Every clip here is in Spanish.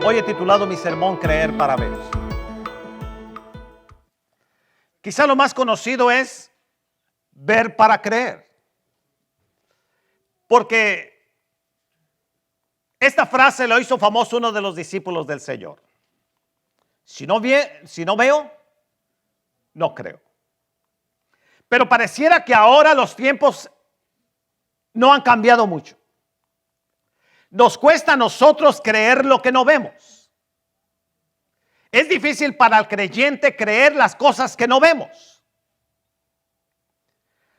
Hoy he titulado mi sermón Creer para ver. Quizá lo más conocido es ver para creer. Porque esta frase lo hizo famoso uno de los discípulos del Señor. Si no veo, no creo. Pero pareciera que ahora los tiempos no han cambiado mucho. Nos cuesta a nosotros creer lo que no vemos. Es difícil para el creyente creer las cosas que no vemos.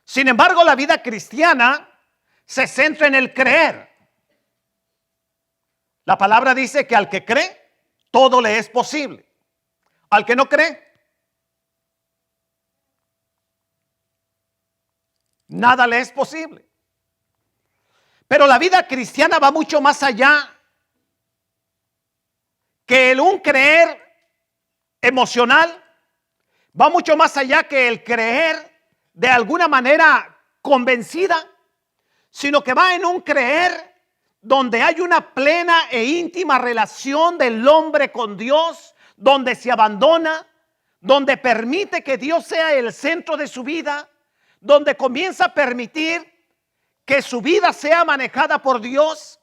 Sin embargo, la vida cristiana se centra en el creer. La palabra dice que al que cree, todo le es posible. Al que no cree, nada le es posible. Pero la vida cristiana va mucho más allá que un creer emocional. Va mucho más allá que el creer de alguna manera convencida, sino que va en un creer donde hay una plena e íntima relación del hombre con Dios, donde se abandona, donde permite que Dios sea el centro de su vida, donde comienza a permitir que su vida sea manejada por Dios,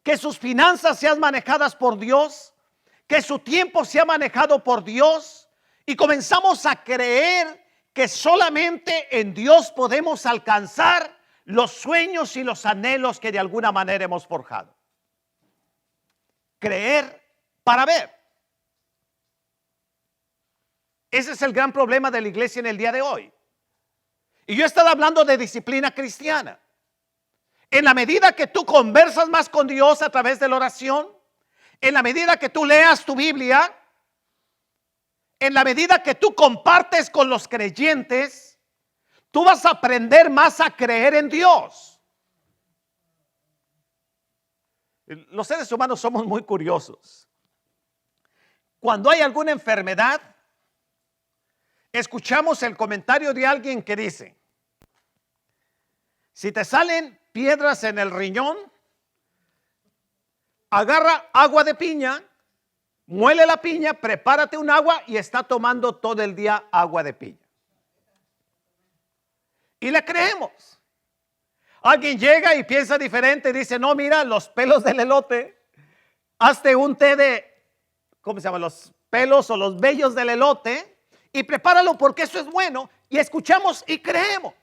que sus finanzas sean manejadas por Dios, que su tiempo sea manejado por Dios, y comenzamos a creer que solamente en Dios podemos alcanzar los sueños y los anhelos que de alguna manera hemos forjado. Creer para ver. Ese es el gran problema de la iglesia en el día de hoy. Y yo he estado hablando de disciplina cristiana. En la medida que tú conversas más con Dios a través de la oración, en la medida que tú leas tu Biblia, en la medida que tú compartes con los creyentes, tú vas a aprender más a creer en Dios. Los seres humanos somos muy curiosos. Cuando hay alguna enfermedad, escuchamos el comentario de alguien que dice: si te salen piedras en el riñón, agarra agua de piña, muele la piña, prepárate un agua y está tomando todo el día agua de piña. Y le creemos. Alguien llega y piensa diferente, dice: no, mira, los pelos del elote, hazte un té de, ¿cómo se llama? Los pelos o los vellos del elote y prepáralo porque eso es bueno. Y escuchamos y creemos.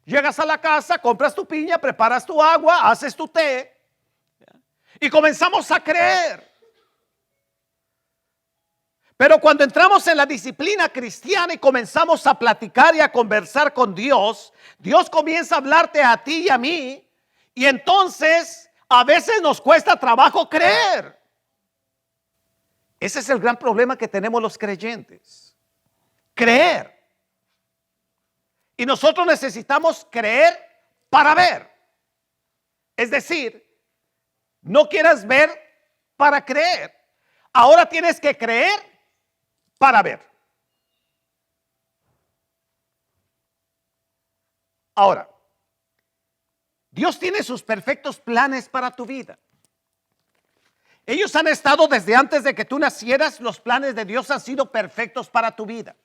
Llegas a la casa, compras tu piña, preparas tu agua, haces tu té y comenzamos a creer. Pero cuando entramos en la disciplina cristiana y comenzamos a platicar y a conversar con Dios, Dios comienza a hablarte a ti y a mí, y entonces a veces nos cuesta trabajo creer. Ese es el gran problema que tenemos los creyentes. Creer. Y nosotros necesitamos creer para ver. Es decir, no quieras ver para creer. Ahora tienes que creer para ver. Ahora, Dios tiene sus perfectos planes para tu vida. Ellos han estado desde antes de que tú nacieras. Los planes de Dios han sido perfectos para tu vida.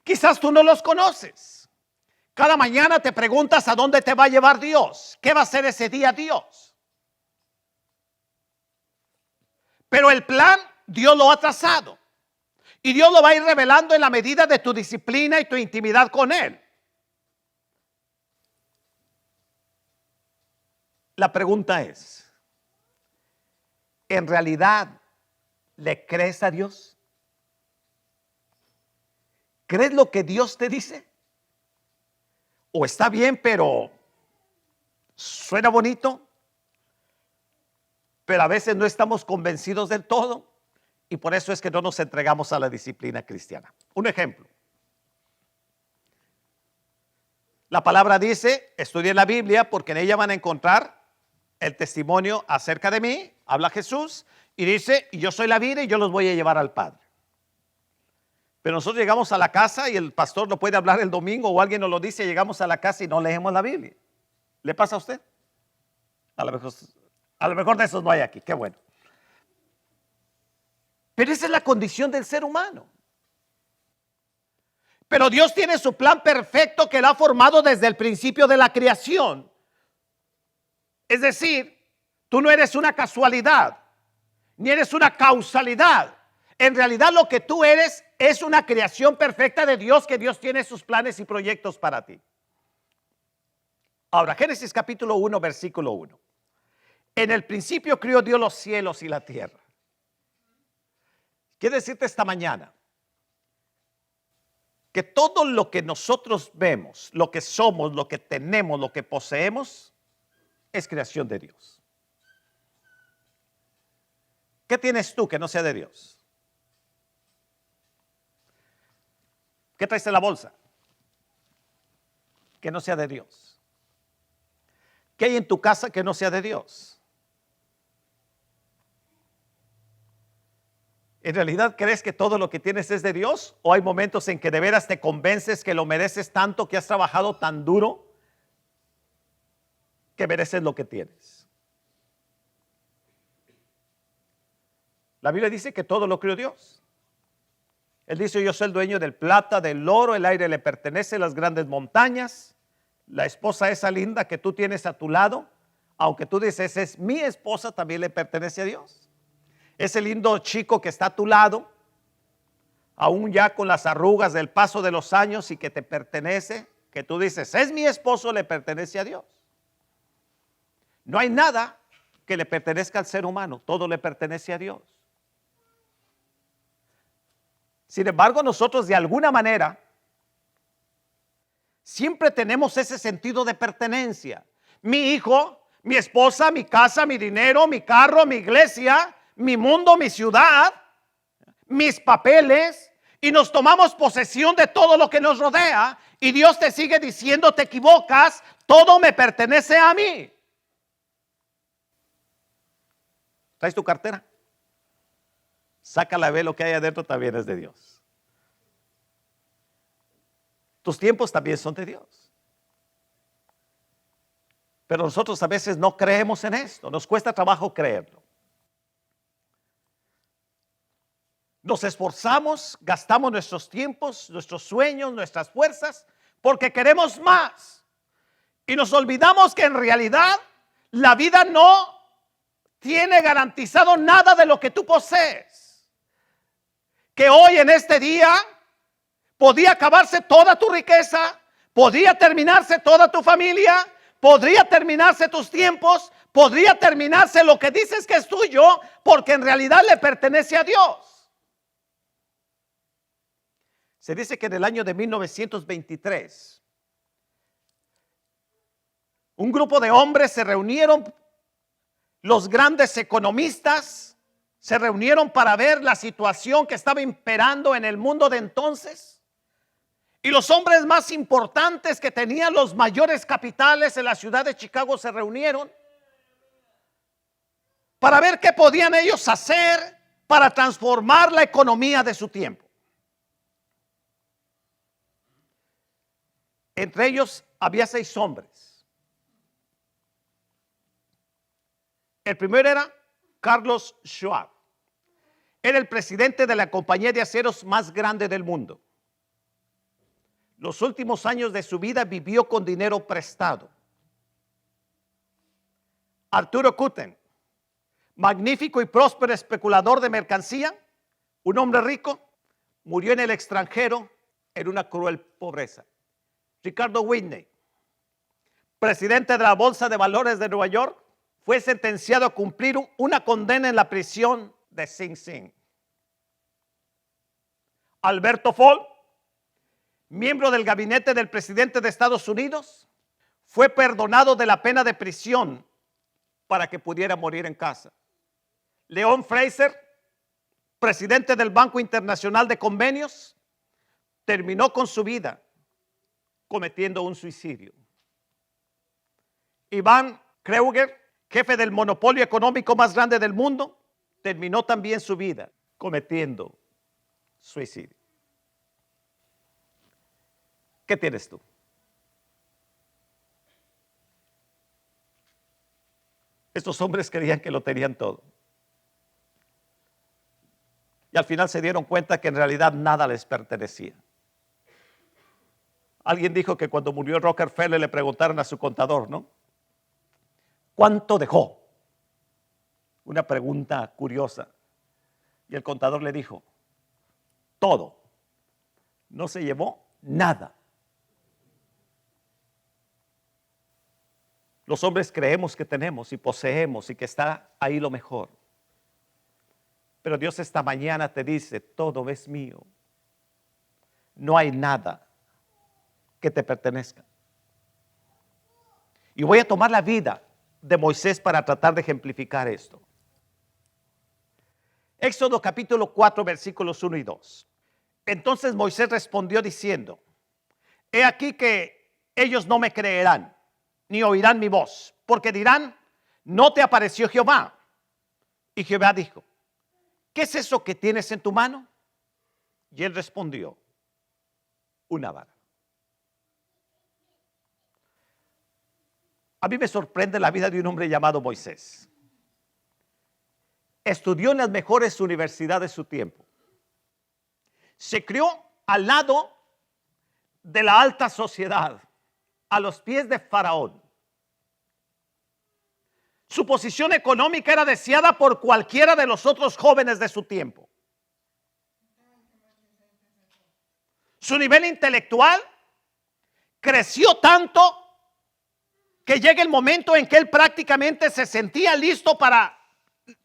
Quizás tú no los conoces. Cada mañana te preguntas a dónde te va a llevar Dios. ¿Qué va a hacer ese día Dios? Pero el plan Dios lo ha trazado. Y Dios lo va a ir revelando en la medida de tu disciplina y tu intimidad con Él. La pregunta es: ¿en realidad le crees a Dios? ¿Crees lo que Dios te dice? ¿O está bien, pero suena bonito, pero a veces no estamos convencidos del todo? Y por eso es que no nos entregamos a la disciplina cristiana. Un ejemplo. La palabra dice: estudien la Biblia porque en ella van a encontrar el testimonio acerca de mí. Habla Jesús y dice: y yo soy la vid y yo los voy a llevar al Padre. Pero nosotros llegamos a la casa y el pastor no puede hablar el domingo, o alguien nos lo dice, llegamos a la casa y no leemos la Biblia. ¿Le pasa a usted? A lo mejor de esos no hay aquí, qué bueno. Pero esa es la condición del ser humano. Pero Dios tiene su plan perfecto que Él ha formado desde el principio de la creación. Es decir, tú no eres una casualidad, ni eres una causalidad. En realidad lo que tú eres es una creación perfecta de Dios, que Dios tiene sus planes y proyectos para ti. Ahora, Génesis capítulo 1, versículo 1. En el principio crió Dios los cielos y la tierra. Quiero decirte esta mañana que todo lo que nosotros vemos, lo que somos, lo que tenemos, lo que poseemos, es creación de Dios. ¿Qué tienes tú que no sea de Dios? ¿Qué traes en la bolsa que no sea de Dios? ¿Qué hay en tu casa que no sea de Dios? ¿En realidad crees que todo lo que tienes es de Dios? ¿O hay momentos en que de veras te convences que lo mereces tanto, que has trabajado tan duro, que mereces lo que tienes? La Biblia dice que todo lo creó Dios. Él dice: yo soy el dueño del plata, del oro, el aire le pertenece, las grandes montañas. La esposa esa linda que tú tienes a tu lado, aunque tú dices es mi esposa, también le pertenece a Dios. Ese lindo chico que está a tu lado, aún ya con las arrugas del paso de los años y que te pertenece, que tú dices es mi esposo, le pertenece a Dios. No hay nada que le pertenezca al ser humano, todo le pertenece a Dios. Sin embargo, nosotros de alguna manera siempre tenemos ese sentido de pertenencia. Mi hijo, mi esposa, mi casa, mi dinero, mi carro, mi iglesia, mi mundo, mi ciudad, mis papeles, y nos tomamos posesión de todo lo que nos rodea, y Dios te sigue diciendo: te equivocas, todo me pertenece a mí. ¿Traes tu cartera? Sácala, ve lo que hay adentro, también es de Dios. Tus tiempos también son de Dios. Pero nosotros a veces no creemos en esto, nos cuesta trabajo creerlo. Nos esforzamos, gastamos nuestros tiempos, nuestros sueños, nuestras fuerzas, porque queremos más. Y nos olvidamos que en realidad la vida no tiene garantizado nada de lo que tú posees. Que hoy en este día podía acabarse toda tu riqueza, podría terminarse toda tu familia, podría terminarse tus tiempos, podría terminarse lo que dices que es tuyo, porque en realidad le pertenece a Dios. Se dice que en el año de 1923, un grupo de hombres se reunieron, los grandes economistas se reunieron para ver la situación que estaba imperando en el mundo de entonces. Y los hombres más importantes que tenían los mayores capitales en la ciudad de Chicago se reunieron para ver qué podían ellos hacer para transformar la economía de su tiempo. Entre ellos había 6 hombres. El primero era Carlos Schwab. Era el presidente de la compañía de aceros más grande del mundo. Los últimos años de su vida vivió con dinero prestado. Arturo Cutten, magnífico y próspero especulador de mercancía, un hombre rico, murió en el extranjero en una cruel pobreza. Ricardo Whitney, presidente de la Bolsa de Valores de Nueva York, fue sentenciado a cumplir una condena en la prisión de Sing Sing. Alberto Fall, miembro del gabinete del presidente de Estados Unidos, fue perdonado de la pena de prisión para que pudiera morir en casa. Leon Fraser, presidente del Banco Internacional de Convenios, terminó con su vida cometiendo un suicidio. Iván Kreuger, jefe del monopolio económico más grande del mundo, terminó también su vida cometiendo suicidio. ¿Qué tienes tú? Estos hombres creían que lo tenían todo. Y al final se dieron cuenta que en realidad nada les pertenecía. Alguien dijo que cuando murió Rockefeller le preguntaron a su contador, ¿no? ¿Cuánto dejó? Una pregunta curiosa. Y el contador le dijo, todo. No se llevó nada. Los hombres creemos que tenemos y poseemos y que está ahí lo mejor. Pero Dios esta mañana te dice, todo es mío. No hay nada que te pertenezca. Y voy a tomar la vida de Moisés para tratar de ejemplificar esto. Éxodo capítulo 4 versículos 1 y 2. Entonces Moisés respondió diciendo, he aquí que ellos no me creerán, ni oirán mi voz, porque dirán, no te apareció Jehová. Y Jehová dijo, ¿qué es eso que tienes en tu mano? Y él respondió, una vara. A mí me sorprende la vida de un hombre llamado Moisés. Estudió en las mejores universidades de su tiempo. Se crió al lado de la alta sociedad, a los pies de Faraón. Su posición económica era deseada por cualquiera de los otros jóvenes de su tiempo. Su nivel intelectual creció tanto que llega el momento en que él prácticamente se sentía listo para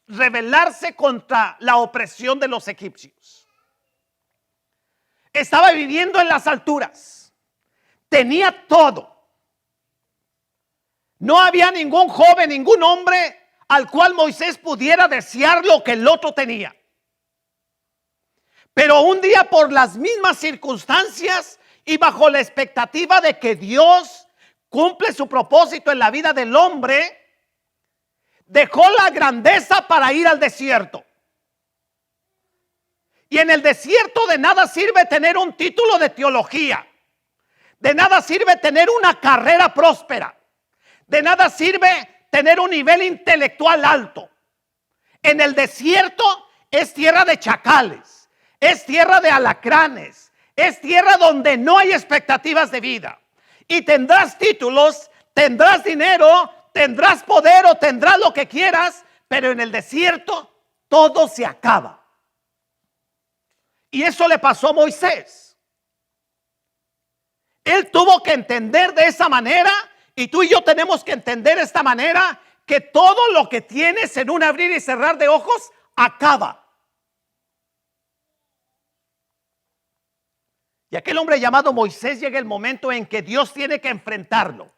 rebelarse contra la opresión de los egipcios. Estaba viviendo en las alturas, tenía todo. No había ningún joven, ningún hombre al cual Moisés pudiera desear lo que el otro tenía. Pero un día, por las mismas circunstancias y bajo la expectativa de que Dios cumple su propósito en la vida del hombre, dejó la grandeza para ir al desierto. Y en el desierto de nada sirve tener un título de teología. De nada sirve tener una carrera próspera. De nada sirve tener un nivel intelectual alto. En el desierto es tierra de chacales, es tierra de alacranes, es tierra donde no hay expectativas de vida. Y tendrás títulos, tendrás dinero, tendrás poder o tendrás lo que quieras, pero en el desierto todo se acaba. Y eso le pasó a Moisés. Él tuvo que entender de esa manera, y tú y yo tenemos que entender de esta manera, que todo lo que tienes en un abrir y cerrar de ojos acaba. Y aquel hombre llamado Moisés llega el momento en que Dios tiene que enfrentarlo.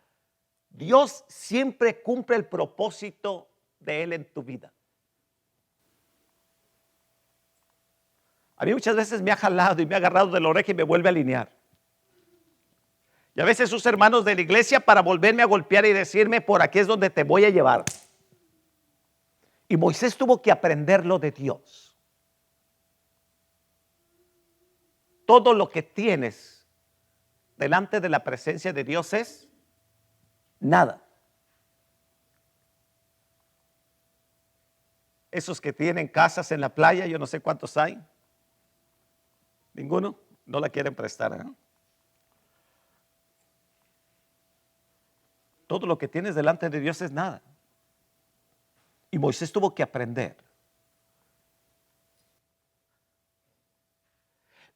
Dios siempre cumple el propósito de él en tu vida. A mí muchas veces me ha jalado y me ha agarrado de la oreja y me vuelve a alinear. Y a veces sus hermanos de la iglesia para volverme a golpear y decirme, por aquí es donde te voy a llevar. Y Moisés tuvo que aprenderlo de Dios. Todo lo que tienes delante de la presencia de Dios es nada. Esos que tienen casas en la playa, yo no sé cuántos hay. ¿Ninguno? No la quieren prestar, ¿eh? Todo lo que tienes delante de Dios es nada. Y Moisés tuvo que aprender.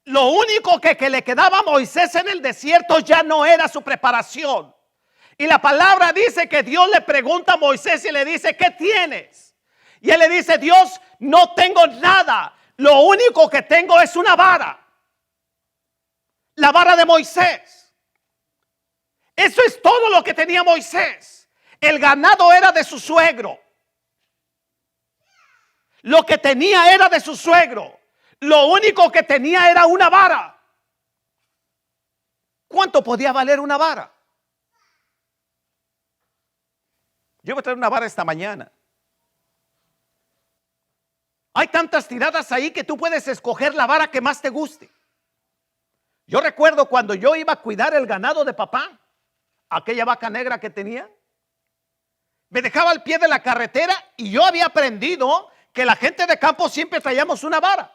Lo único que le quedaba a Moisés en el desierto ya no era su preparación. Y la palabra dice que Dios le pregunta a Moisés y le dice, ¿qué tienes? Y él le dice, Dios, no tengo nada. Lo único que tengo es una vara. La vara de Moisés. Eso es todo lo que tenía Moisés. El ganado era de su suegro. Lo que tenía era de su suegro. Lo único que tenía era una vara. ¿Cuánto podía valer una vara? Yo voy a traer una vara esta mañana. Hay tantas tiradas ahí que tú puedes escoger la vara que más te guste. Yo recuerdo cuando yo iba a cuidar el ganado de papá, aquella vaca negra que tenía, me dejaba al pie de la carretera y yo había aprendido que la gente de campo siempre traíamos una vara.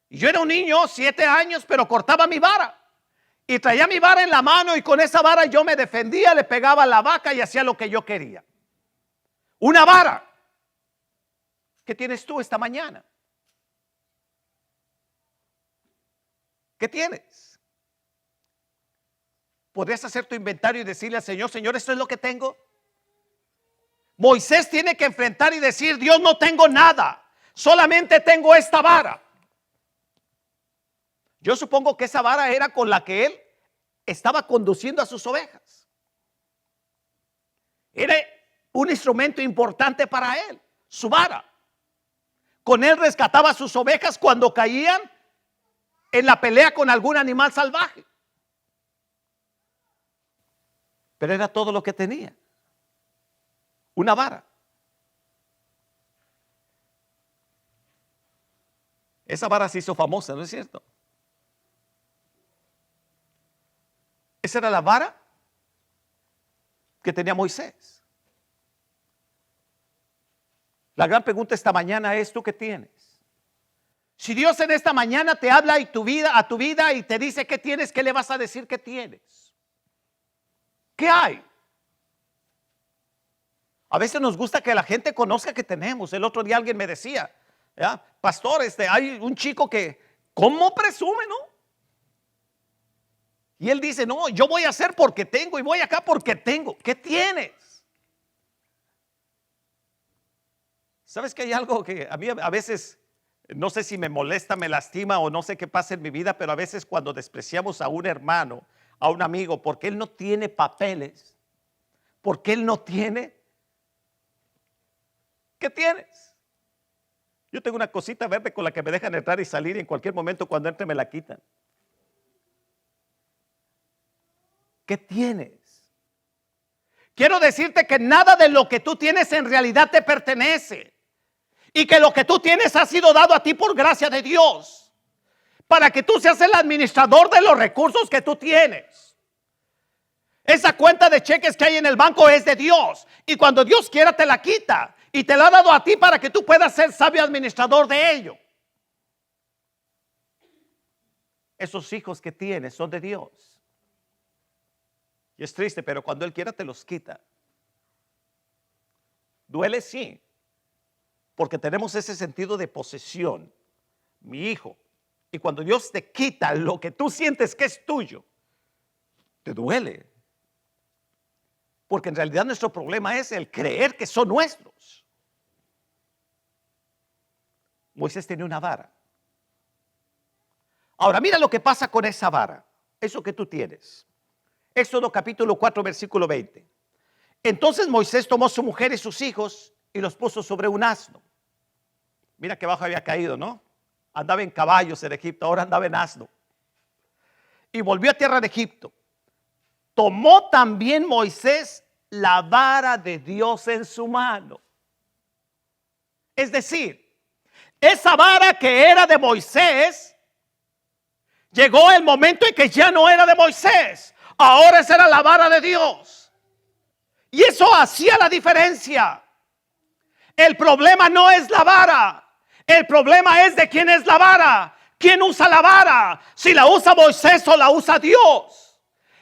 Y yo era un niño, 7 años, pero cortaba mi vara. Y traía mi vara en la mano y con esa vara yo me defendía, le pegaba a la vaca y hacía lo que yo quería. Una vara. ¿Qué tienes tú esta mañana? ¿Qué tienes? ¿Podrías hacer tu inventario y decirle al Señor, Señor, esto es lo que tengo? Moisés tiene que enfrentar y decir, Dios, no tengo nada, solamente tengo esta vara. Yo supongo que esa vara era con la que él estaba conduciendo a sus ovejas. Era un instrumento importante para él, su vara. Con él rescataba a sus ovejas cuando caían en la pelea con algún animal salvaje. Pero era todo lo que tenía. Una vara. Esa vara se hizo famosa, ¿no es cierto? Esa era la vara que tenía Moisés. La gran pregunta esta mañana es, ¿tú qué tienes? Si Dios en esta mañana te habla a tu vida y te dice qué tienes, ¿qué le vas a decir que tienes? ¿Qué hay? A veces nos gusta que la gente conozca que tenemos. El otro día alguien me decía, ¿ya? Pastor, hay un chico que, ¿cómo presume, no? Y él dice, no, yo voy a hacer porque tengo y voy acá porque tengo. ¿Qué tienes? ¿Sabes que hay algo que a mí a veces, no sé si me molesta, me lastima o no sé qué pasa en mi vida, pero a veces cuando despreciamos a un hermano, a un amigo, porque él no tiene papeles, porque él no tiene, ¿qué tienes? Yo tengo una cosita verde con la que me dejan entrar y salir y en cualquier momento cuando entre me la quitan. ¿Qué tienes? Quiero decirte que nada de lo que tú tienes en realidad te pertenece. Y que lo que tú tienes ha sido dado a ti por gracia de Dios. Para que tú seas el administrador de los recursos que tú tienes. Esa cuenta de cheques que hay en el banco es de Dios. Y cuando Dios quiera te la quita. Y te la ha dado a ti para que tú puedas ser sabio administrador de ello. Esos hijos que tienes son de Dios. Y es triste, pero cuando Él quiera te los quita. Duele, sí. Porque tenemos ese sentido de posesión. Mi hijo. Y cuando Dios te quita lo que tú sientes que es tuyo, te duele. Porque en realidad nuestro problema es el creer que son nuestros. Moisés tenía una vara. Ahora mira lo que pasa con esa vara. Eso que tú tienes. Éxodo capítulo 4 versículo 20. Entonces Moisés tomó su mujer y sus hijos y los puso sobre un asno. Mira que abajo había caído, ¿no? Andaba en caballos en Egipto, ahora andaba en asno. Y volvió a tierra de Egipto. Tomó también Moisés la vara de Dios en su mano. Es decir, esa vara que era de Moisés, llegó el momento en que ya no era de Moisés. Ahora esa era la vara de Dios. Y eso hacía la diferencia. El problema no es la vara. El problema es de quién es la vara. ¿Quién usa la vara? Si la usa Moisés o la usa Dios.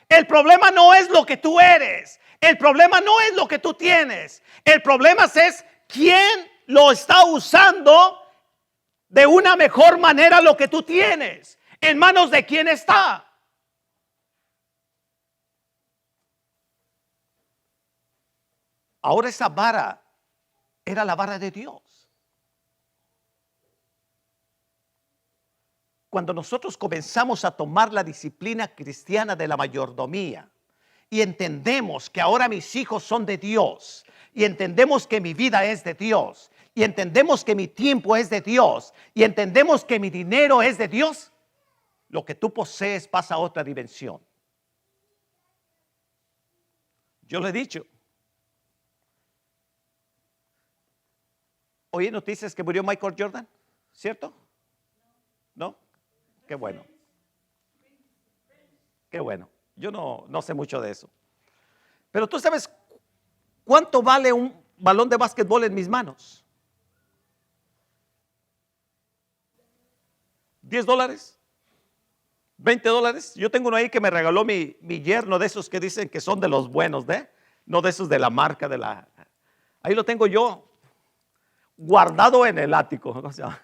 El problema no es lo que tú eres. El problema no es lo que tú tienes. El problema es quién lo está usando de una mejor manera lo que tú tienes. ¿En manos de quién está? Ahora esa vara era la vara de Dios. Cuando nosotros comenzamos a tomar la disciplina cristiana de la mayordomía y entendemos que ahora mis hijos son de Dios y entendemos que mi vida es de Dios y entendemos que mi tiempo es de Dios y entendemos que mi dinero es de Dios, lo que tú posees pasa a otra dimensión. Yo le he dicho, oí noticias que murió Michael Jordan, ¿cierto? ¿No? Qué bueno. Qué bueno. Yo no sé mucho de eso. Pero tú sabes cuánto vale un balón de básquetbol en mis manos. $10, $20. Yo tengo uno ahí que me regaló mi yerno, de esos que dicen que son de los buenos, no de esos de la marca de la. Ahí lo tengo yo, guardado en el ático. O sea,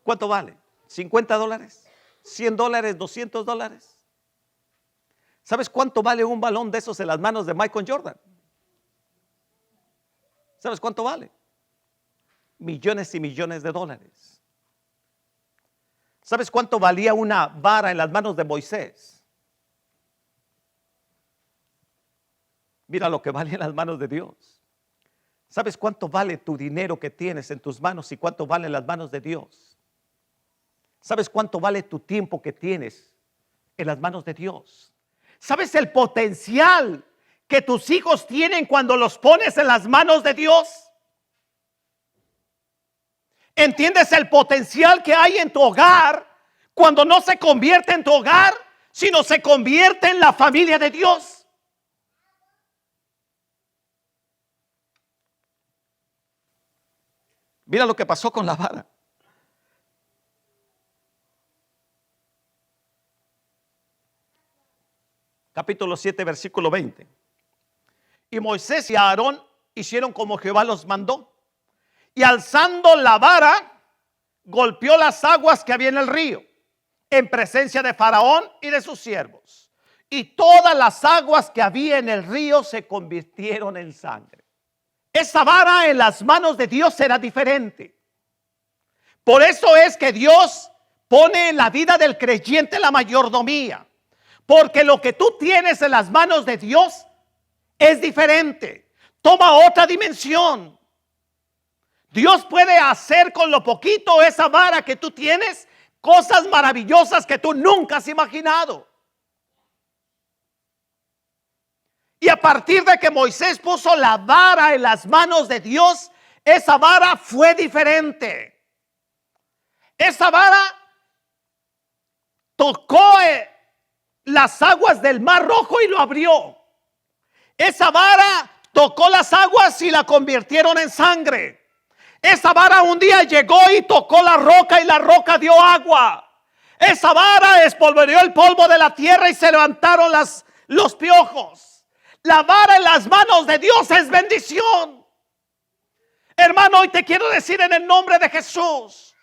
¿cuánto vale? $50, $100, $200. ¿Sabes cuánto vale un balón de esos en las manos de Michael Jordan? ¿Sabes cuánto vale? Millones y millones de dólares. ¿Sabes cuánto valía una vara en las manos de Moisés? Mira lo que vale en las manos de Dios. ¿Sabes cuánto vale tu dinero que tienes en tus manos y cuánto vale en las manos de Dios? ¿Sabes cuánto vale tu tiempo que tienes en las manos de Dios? ¿Sabes el potencial que tus hijos tienen cuando los pones en las manos de Dios? ¿Entiendes el potencial que hay en tu hogar cuando no se convierte en tu hogar, sino se convierte en la familia de Dios? Mira lo que pasó con la vara. Capítulo 7, versículo 20. Y Moisés y Aarón hicieron como Jehová los mandó. Y alzando la vara, golpeó las aguas que había en el río, en presencia de Faraón y de sus siervos. Y todas las aguas que había en el río se convirtieron en sangre. Esa vara en las manos de Dios era diferente. Por eso es que Dios pone en la vida del creyente la mayordomía. Porque lo que tú tienes en las manos de Dios es diferente. Toma otra dimensión. Dios puede hacer con lo poquito, esa vara que tú tienes, cosas maravillosas que tú nunca has imaginado. Y a partir de que Moisés puso la vara en las manos de Dios, esa vara fue diferente. Esa vara tocó las aguas del Mar Rojo y lo abrió. Esa vara tocó las aguas y la convirtieron en sangre. Esa vara un día llegó y tocó la roca y la roca dio agua. Esa vara espolvoreó el polvo de la tierra y se levantaron los piojos. La vara en las manos de Dios es bendición. Hermano, hoy te quiero decir en el nombre de Jesús: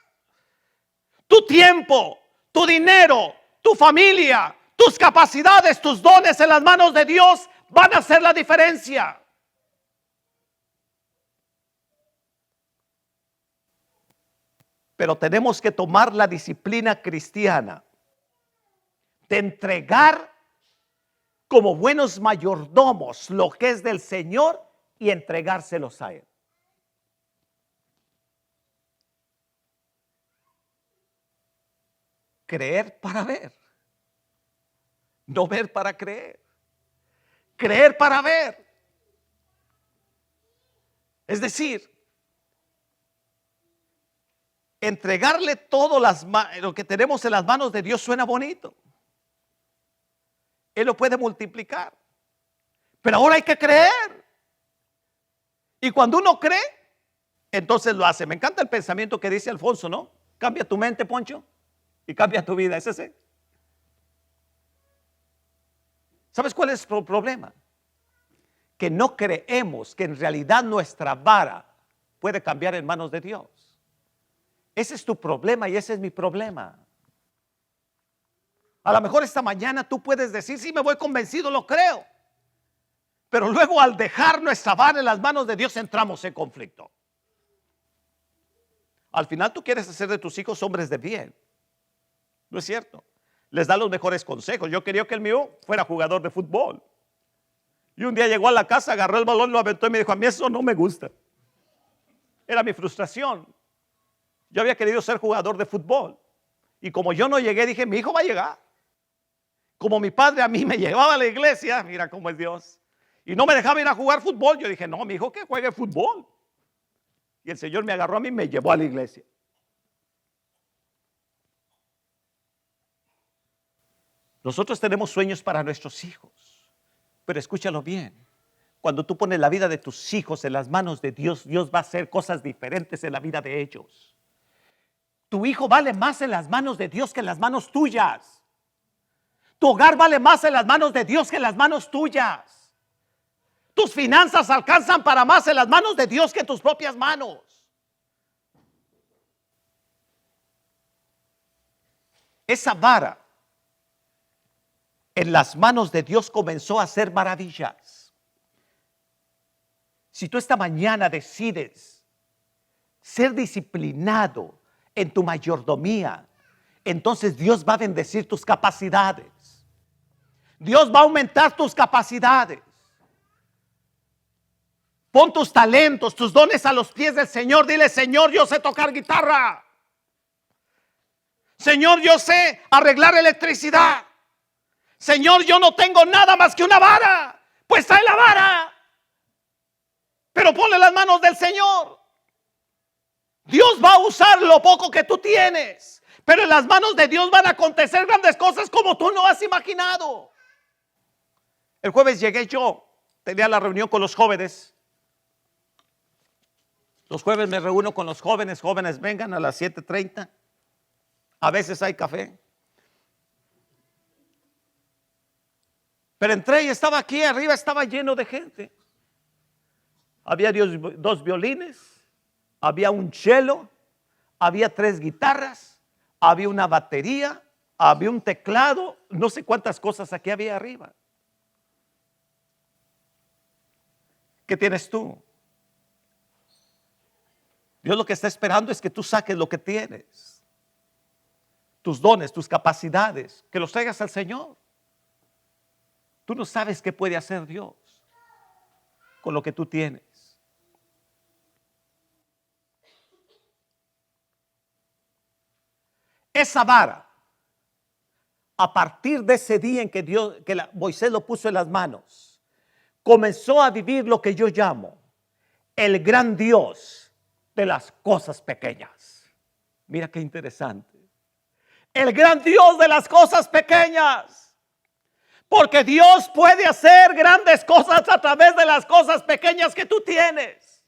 tu tiempo, tu dinero, tu familia, tus capacidades, tus dones en las manos de Dios van a hacer la diferencia. Pero tenemos que tomar la disciplina cristiana de entregar como buenos mayordomos lo que es del Señor y entregárselos a Él. Creer para ver, no ver para creer. Creer para ver. Es decir, entregarle todo lo que tenemos en las manos de Dios suena bonito. Él lo puede multiplicar. Pero ahora hay que creer. Y cuando uno cree, entonces lo hace. Me encanta el pensamiento que dice Alfonso, ¿no? Cambia tu mente, Poncho, y cambia tu vida. ¿Es ese? ¿Sabes cuál es el problema? Que no creemos que en realidad nuestra vara puede cambiar en manos de Dios. Ese es tu problema y ese es mi problema. A lo mejor esta mañana tú puedes decir: sí, me voy convencido, lo creo. Pero luego, al dejar nuestra vara en las manos de Dios, entramos en conflicto. Al final tú quieres hacer de tus hijos hombres de bien. ¿No es cierto? Les da los mejores consejos. Yo quería que el mío fuera jugador de fútbol. Y un día llegó a la casa, agarró el balón, lo aventó y me dijo: a mí eso no me gusta. Era mi frustración. Yo había querido ser jugador de fútbol. Y como yo no llegué, dije: mi hijo va a llegar. Como mi padre a mí me llevaba a la iglesia, mira cómo es Dios, y no me dejaba ir a jugar fútbol, yo dije: no, mi hijo que juegue fútbol. Y el Señor me agarró a mí y me llevó a la iglesia. Nosotros tenemos sueños para nuestros hijos, pero escúchalo bien. Cuando tú pones la vida de tus hijos en las manos de Dios, Dios va a hacer cosas diferentes en la vida de ellos. Tu hijo vale más en las manos de Dios que en las manos tuyas. Tu hogar vale más en las manos de Dios que en las manos tuyas. Tus finanzas alcanzan para más en las manos de Dios que en tus propias manos. Esa vara en las manos de Dios comenzó a hacer maravillas. Si tú esta mañana decides ser disciplinado en tu mayordomía, entonces Dios va a bendecir tus capacidades. Dios va a aumentar tus capacidades. Pon tus talentos, tus dones a los pies del Señor. Dile: Señor, yo sé tocar guitarra. Señor, yo sé arreglar electricidad. Señor, yo no tengo nada más que una vara. Pues trae la vara, pero ponle las manos del Señor. Dios va a usar lo poco que tú tienes, pero en las manos de Dios van a acontecer grandes cosas como tú no has imaginado. El jueves llegué yo, tenía la reunión con los jóvenes. Los jueves me reúno con los jóvenes. Jóvenes, vengan a las 7:30. A veces hay café. Pero entré y estaba aquí arriba, estaba lleno de gente. Había dos violines, había un cello, había 3 guitarras, había una batería, había un teclado, no sé cuántas cosas aquí había arriba. ¿Qué tienes tú? Dios lo que está esperando es que tú saques lo que tienes, tus dones, tus capacidades, que los traigas al Señor. Tú no sabes qué puede hacer Dios con lo que tú tienes. Esa vara, a partir de ese día en que Moisés lo puso en las manos, comenzó a vivir lo que yo llamo el gran Dios de las cosas pequeñas. Mira qué interesante. El gran Dios de las cosas pequeñas. Porque Dios puede hacer grandes cosas a través de las cosas pequeñas que tú tienes.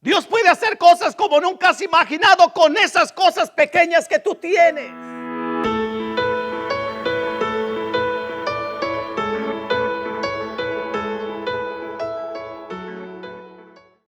Dios puede hacer cosas como nunca has imaginado con esas cosas pequeñas que tú tienes.